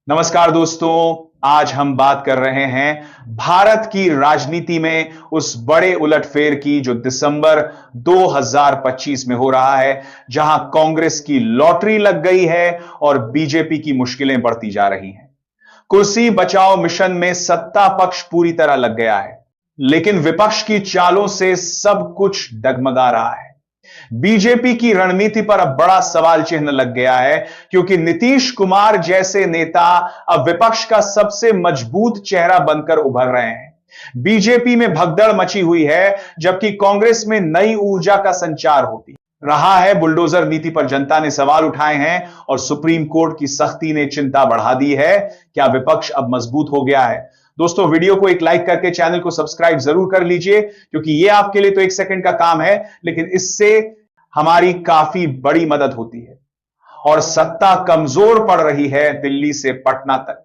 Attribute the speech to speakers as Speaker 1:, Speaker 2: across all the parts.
Speaker 1: नमस्कार दोस्तों। आज हम बात कर रहे हैं भारत की राजनीति में उस बड़े उलटफेर की जो दिसंबर 2025 में हो रहा है, जहां कांग्रेस की लॉटरी लग गई है और बीजेपी की मुश्किलें बढ़ती जा रही हैं। कुर्सी बचाओ मिशन में सत्ता पक्ष पूरी तरह लग गया है, लेकिन विपक्ष की चालों से सब कुछ डगमगा रहा है। बीजेपी की रणनीति पर अब बड़ा सवाल चिन्ह लग गया है, क्योंकि नीतीश कुमार जैसे नेता अब विपक्ष का सबसे मजबूत चेहरा बनकर उभर रहे हैं। बीजेपी में भगदड़ मची हुई है, जबकि कांग्रेस में नई ऊर्जा का संचार होती रहा है। बुलडोजर नीति पर जनता ने सवाल उठाए हैं और सुप्रीम कोर्ट की सख्ती ने चिंता बढ़ा दी है। क्या विपक्ष अब मजबूत हो गया है? दोस्तों, वीडियो को एक लाइक करके चैनल को सब्सक्राइब जरूर कर लीजिए, क्योंकि यह आपके लिए तो एक सेकंड का काम है, लेकिन इससे हमारी काफी बड़ी मदद होती है। और सत्ता कमजोर पड़ रही है दिल्ली से पटना तक।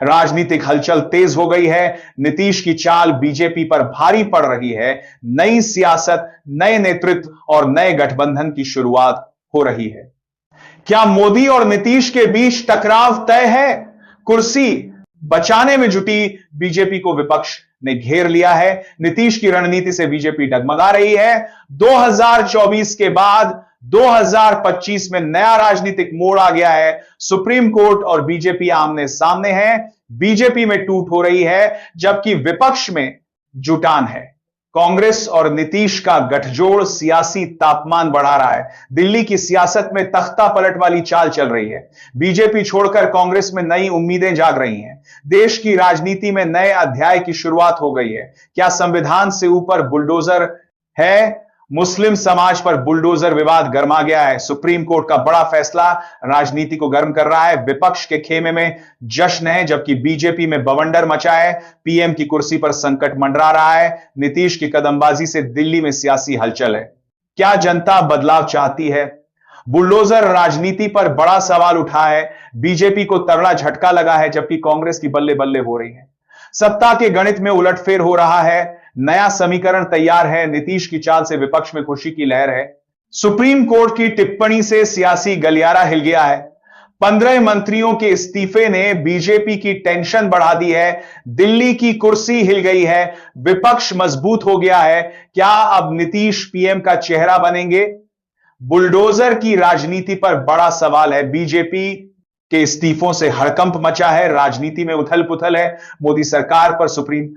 Speaker 1: राजनीतिक हलचल तेज हो गई है। नीतीश की चाल बीजेपी पर भारी पड़ रही है। नई सियासत, नए नेतृत्व और नए गठबंधन की शुरुआत हो रही है। क्या मोदी और नीतीश के बीच टकराव तय है? कुर्सी बचाने में जुटी बीजेपी को विपक्ष ने घेर लिया है। नीतीश की रणनीति से बीजेपी डगमगा रही है। 2024 के बाद 2025 में नया राजनीतिक मोड़ आ गया है। सुप्रीम कोर्ट और बीजेपी आमने सामने हैं। बीजेपी में टूट हो रही है, जबकि विपक्ष में जुटान है। कांग्रेस और नीतीश का गठजोड़ सियासी तापमान बढ़ा रहा है। दिल्ली की सियासत में तख्ता पलट वाली चाल चल रही है। बीजेपी छोड़कर कांग्रेस में नई उम्मीदें जाग रही हैं। देश की राजनीति में नए अध्याय की शुरुआत हो गई है। क्या संविधान से ऊपर बुलडोजर है? मुस्लिम समाज पर बुलडोजर विवाद गर्मा गया है। सुप्रीम कोर्ट का बड़ा फैसला राजनीति को गर्म कर रहा है। विपक्ष के खेमे में जश्न है, जबकि बीजेपी में बवंडर मचा है। पीएम की कुर्सी पर संकट मंडरा रहा है। नीतीश की कदमबाजी से दिल्ली में सियासी हलचल है। क्या जनता बदलाव चाहती है? बुलडोजर राजनीति पर बड़ा सवाल उठा है। बीजेपी को तगड़ा झटका लगा है, जबकि कांग्रेस की बल्ले बल्ले हो रही है। सत्ता के गणित में उलटफेर हो रहा है। नया समीकरण तैयार है। नीतीश की चाल से विपक्ष में खुशी की लहर है। सुप्रीम कोर्ट की टिप्पणी से सियासी गलियारा हिल गया है। 15 मंत्रियों के इस्तीफे ने बीजेपी की टेंशन बढ़ा दी है। दिल्ली की कुर्सी हिल गई है। विपक्ष मजबूत हो गया है। क्या अब नीतीश पीएम का चेहरा बनेंगे? बुलडोजर की राजनीति पर बड़ा सवाल है। बीजेपी के इस्तीफों से हड़कंप मचा है। राजनीति में उथल पुथल है। मोदी सरकार पर सुप्रीम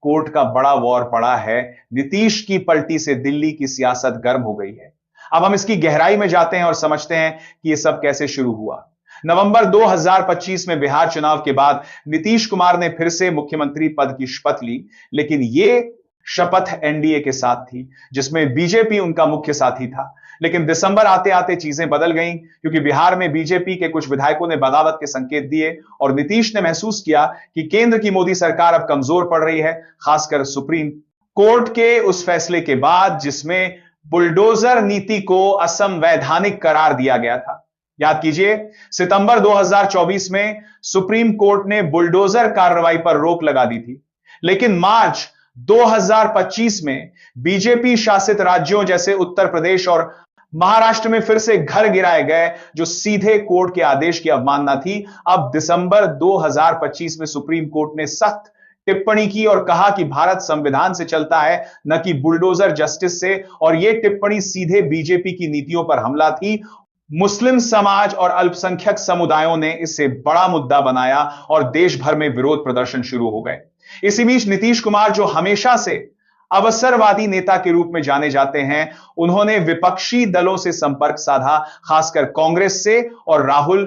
Speaker 1: कोर्ट का बड़ा वॉर पड़ा है। नीतीश की पलटी से दिल्ली की सियासत गर्म हो गई है। अब हम इसकी गहराई में जाते हैं और समझते हैं कि यह सब कैसे शुरू हुआ। नवंबर 2025 में बिहार चुनाव के बाद नीतीश कुमार ने फिर से मुख्यमंत्री पद की शपथ ली, लेकिन यह शपथ एनडीए के साथ थी, जिसमें बीजेपी उनका मुख्य साथी था। लेकिन दिसंबर आते आते चीजें बदल गईं, क्योंकि बिहार में बीजेपी के कुछ विधायकों ने बगावत के संकेत दिए और नीतीश ने महसूस किया कि केंद्र की मोदी सरकार अब कमजोर पड़ रही है, खासकर सुप्रीम कोर्ट के उस फैसले के बाद जिसमें बुलडोजर नीति को असंवैधानिक करार दिया गया था। याद कीजिए, सितंबर 2024 में सुप्रीम कोर्ट ने बुलडोजर कार्रवाई पर रोक लगा दी थी, लेकिन मार्च 2025 में बीजेपी शासित राज्यों जैसे उत्तर प्रदेश और महाराष्ट्र में फिर से घर गिराए गए, जो सीधे कोर्ट के आदेश की अवमानना थी। अब दिसंबर 2025 में सुप्रीम कोर्ट ने सख्त टिप्पणी की और कहा कि भारत संविधान से चलता है, न कि बुलडोजर जस्टिस से, और यह टिप्पणी सीधे बीजेपी की नीतियों पर हमला थी। मुस्लिम समाज और अल्पसंख्यक समुदायों ने इसे बड़ा मुद्दा बनाया और देश भर में विरोध प्रदर्शन शुरू हो गए। इसी बीच नीतीश कुमार, जो हमेशा से अवसरवादी नेता के रूप में जाने जाते हैं, उन्होंने विपक्षी दलों से संपर्क साधा, खासकर कांग्रेस से, और राहुल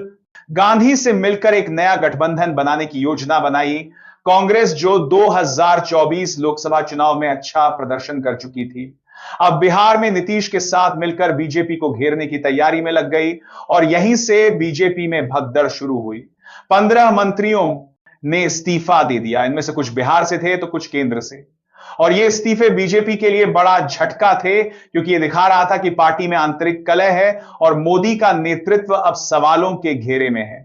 Speaker 1: गांधी से मिलकर एक नया गठबंधन बनाने की योजना बनाई। कांग्रेस, जो 2024 लोकसभा चुनाव में अच्छा प्रदर्शन कर चुकी थी, अब बिहार में नीतीश के साथ मिलकर बीजेपी को घेरने की तैयारी में लग गई और यहीं से बीजेपी में भगदड़ शुरू हुई। 15 मंत्रियों ने इस्तीफा दे दिया। इनमें से कुछ बिहार से थे तो कुछ केंद्र से, और ये इस्तीफे बीजेपी के लिए बड़ा झटका थे, क्योंकि ये दिखा रहा था कि पार्टी में आंतरिक कलह है और मोदी का नेतृत्व अब सवालों के घेरे में है।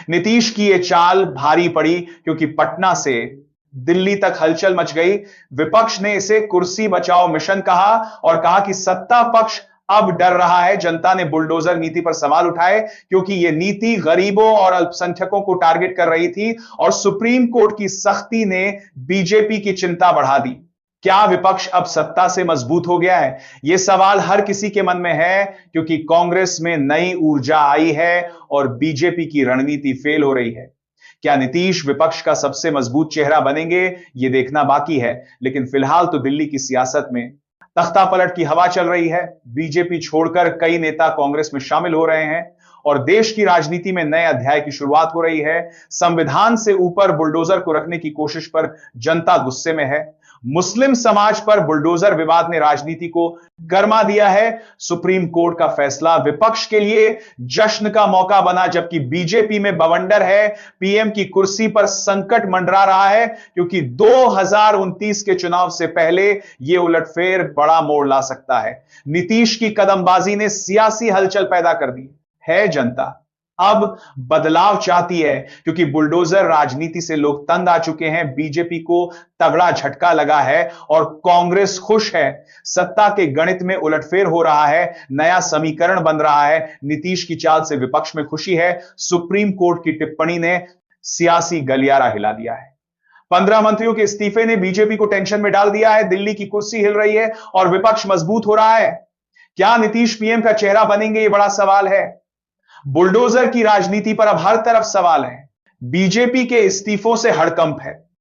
Speaker 1: नीतीश की यह चाल भारी पड़ी, क्योंकि पटना से दिल्ली तक हलचल मच गई। विपक्ष ने इसे कुर्सी बचाओ मिशन कहा और कहा कि सत्ता पक्ष अब डर रहा है। जनता ने बुलडोजर नीति पर सवाल उठाए क्योंकि यह नीति गरीबों और अल्पसंख्यकों को टारगेट कर रही थी और सुप्रीम कोर्ट की सख्ती ने बीजेपी की चिंता बढ़ा दी। क्या विपक्ष अब सत्ता से मजबूत हो गया है? यह सवाल हर किसी के मन में है क्योंकि कांग्रेस में नई ऊर्जा आई है और बीजेपी की रणनीति फेल हो रही है। क्या नीतीश विपक्ष का सबसे मजबूत चेहरा बनेंगे? यह देखना बाकी है, लेकिन फिलहाल तो दिल्ली की सियासत में तख्ता पलट की हवा चल रही है। बीजेपी छोड़कर कई नेता कांग्रेस में शामिल हो रहे हैं और देश की राजनीति में नए अध्याय की शुरुआत हो रही है। संविधान से ऊपर बुलडोजर को रखने की कोशिश पर जनता गुस्से में है। मुस्लिम समाज पर बुलडोजर विवाद ने राजनीति को गरमा दिया है। सुप्रीम कोर्ट का फैसला विपक्ष के लिए जश्न का मौका बना, जबकि बीजेपी में बवंडर है। पीएम की कुर्सी पर संकट मंडरा रहा है क्योंकि 2029 के चुनाव से पहले यह उलटफेर बड़ा मोड़ ला सकता है। नीतीश की कदमबाजी ने सियासी हलचल पैदा कर दी है। जनता अब बदलाव चाहती है क्योंकि बुलडोजर राजनीति से लोग तंग आ चुके हैं। बीजेपी को तगड़ा झटका लगा है और कांग्रेस खुश है। सत्ता के गणित में उलटफेर हो रहा है, नया समीकरण बन रहा है। नीतीश की चाल से विपक्ष में खुशी है। सुप्रीम कोर्ट की टिप्पणी ने सियासी गलियारा हिला दिया है। 15 मंत्रियों के इस्तीफे ने बीजेपी को टेंशन में डाल दिया है। दिल्ली की कुर्सी हिल रही है और विपक्ष मजबूत हो रहा है। क्या नीतीश पीएम का चेहरा बनेंगे? यह बड़ा सवाल है। बुलडोजर की राजनीति पर अब हर तरफ सवाल है। बीजेपी के इस्तीफों से हड़कंप है।